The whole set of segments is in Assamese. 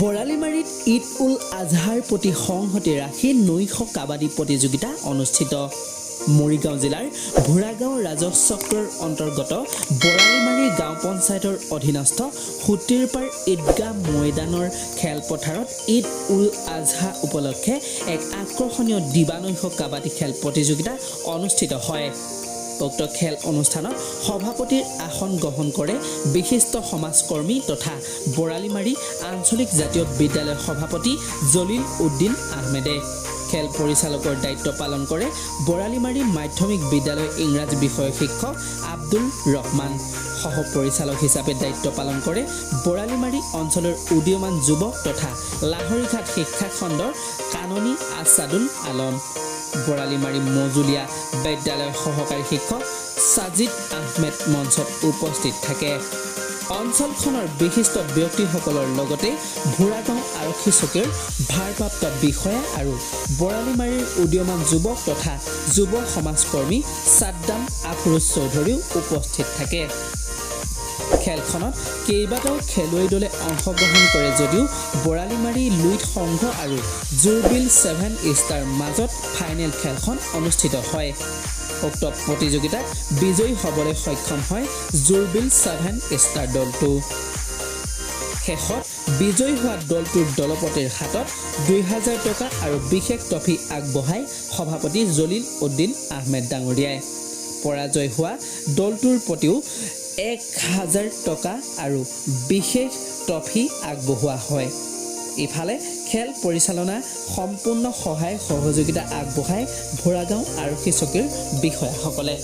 বৰালিমাৰীত ঈদ-উল-আজহাৰ প্ৰতি সংহতি ৰাখি নৈশ কাবাডী প্ৰতিযোগিতা অনুষ্ঠিত। মৰিগাঁও জিলাৰ ভোৰাগাঁও ৰাজহ চক্ৰৰ অন্তৰ্গত বৰালিমাৰী গাঁও পঞ্চায়তৰ অধীনস্থ সুতিৰপাৰ ঈদগাহ ময়দানৰ খেলপথাৰত ঈদ-উল-আজহা উপলক্ষে এক আকৰ্ষণীয় দিবানৈশ কাবাডী খেল প্ৰতিযোগিতা অনুষ্ঠিত হয়। উক্ত খেল অনুষ্ঠানত সভাপতিৰ আসন গ্ৰহণ কৰে বিশিষ্ট সমাজকৰ্মী তথা বৰালিমাৰী আঞ্চলিক জাতীয় বিদ্যালয়ৰ সভাপতি জলিল উদ্দিন আহমেদে। খেল পৰিচালকৰ দায়িত্ব পালন কৰে বৰালিমাৰী মাধ্যমিক বিদ্যালয়ৰ ইংৰাজী বিষয়ৰ শিক্ষক আব্দুল ৰহমান। সহ পৰিচালক হিচাপে দায়িত্ব পালন কৰে বৰালিমাৰী অঞ্চলৰ উদীয়মান যুৱক তথা লাহৰীঘাট শিক্ষা খণ্ডৰ কাননী আছাদুল আলম। বৰালিমাৰী মজুলীয়া বিদ্যালয়ৰ সহকাৰী শিক্ষক সাজিদ আহমেদ মঞ্চত উপস্থিত থাকে। অঞ্চলখনৰ বিশিষ্ট ব্যক্তিসকলৰ লগতে ভোৰাগাঁও আৰক্ষী চকীৰ ভাৰপ্ৰাপ্ত বিষয়া আৰু বৰালিমাৰীৰ উদীয়মান যুৱক তথা যুৱ সমাজকৰ্মী ছাদ্দাম আফৰোজ চৌধুৰীও উপস্থিত থাকে। খেলখনত কেইবাটাও খেলুৱৈ দলে অংশগ্ৰহণ কৰে যদিও বৰালিমাৰী লুইট সংঘ আৰু জুৰবিল 7 ষ্টাৰ মাজত ফাইনেল খেলখন অনুষ্ঠিত হয়। উক্ত প্ৰতিযোগিতাত বিজয়ী হ'বলৈ সক্ষম হয় জুৰবিল 7 ষ্টাৰ দলটো। শেষত বিজয়ী হোৱা দলটোৰ দলপতিৰ হাতত 2000 টকা আৰু বিশেষ ট্ৰফি আগবঢ়াই সভাপতি জলিল উদ্দিন আহমেদ ডাঙৰীয়াই। পৰাজয় হোৱা দলটোৰ প্ৰতিও 1000 টকা আৰু বিশেষ ট্ৰফি আগবঢ়োৱা হয়। ইফালে খেল পৰিচালনা সম্পূৰ্ণ সহায় সহযোগিতা আগবঢ়ায় ভোৰাগাঁও আৰক্ষী চকীৰ বিষয়াসকলে।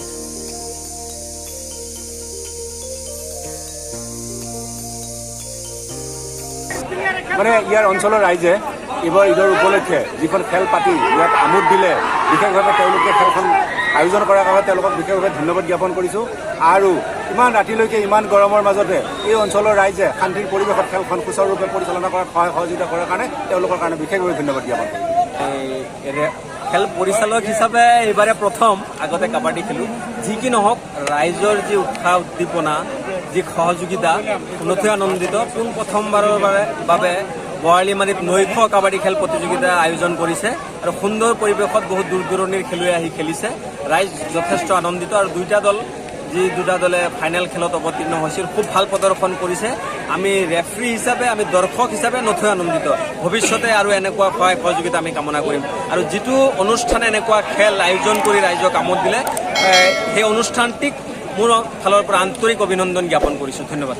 মানে ইয়াৰ অঞ্চলৰ ৰাইজে এইবাৰ ঈদৰ উপলক্ষে যিখন খেল পাতি ইয়াত আমোদ দিলে, বিশেষভাৱে তেওঁলোকে খেলখন আয়োজন কৰাৰ কাৰণে তেওঁলোকক বিশেষভাৱে ধন্যবাদ জ্ঞাপন কৰিছোঁ। আৰু ইমান ৰাতিলৈকে ইমান গৰমৰ মাজতে এই অঞ্চলৰ ৰাইজে শান্তিৰ পৰিৱেশত খেলখন সুচাৰুৰূপে পৰিচালনা কৰাত সহায় সহযোগিতা কৰাৰ কাৰণে তেওঁলোকৰ কাৰণে বিশেষভাৱে ধন্যবাদ জ্ঞাপন কৰিছোঁ। খেল পৰিচালক হিচাপে এইবাৰে প্ৰথম, আগতে কাবাডী খেলোঁ। যি কি নহওক, ৰাইজৰ যি উৎসাহ উদ্দীপনা, যি সহযোগিতা, নথৈ আনন্দিত। প্ৰথমবাৰৰ বাবে বৰালিমাৰীত নৈশ কাবাডী খেল প্ৰতিযোগিতা আয়োজন কৰিছে আৰু সুন্দৰ পৰিৱেশত বহুত দূৰ দূৰণিৰ খেলুৱৈ আহি খেলিছে। ৰাইজ যথেষ্ট আনন্দিত আৰু দুটা দলে ফাইনেল খেলত অৱতীৰ্ণ হৈছিল। খুব ভাল প্ৰদৰ্শন কৰিছে। আমি ৰেফাৰী হিচাপে, আমি দৰ্শক হিচাপে নথৈ আনন্দিত। ভৱিষ্যতে আৰু এনেকুৱা সহায় সহযোগিতা আমি কামনা কৰিম। আৰু যিটো অনুষ্ঠানে এনেকুৱা খেল আয়োজন কৰি ৰাইজক আমোদ দিলে, সেই অনুষ্ঠানটিক মোৰ ফালৰ পৰা আন্তৰিক অভিনন্দন জ্ঞাপন কৰিছোঁ। ধন্যবাদ।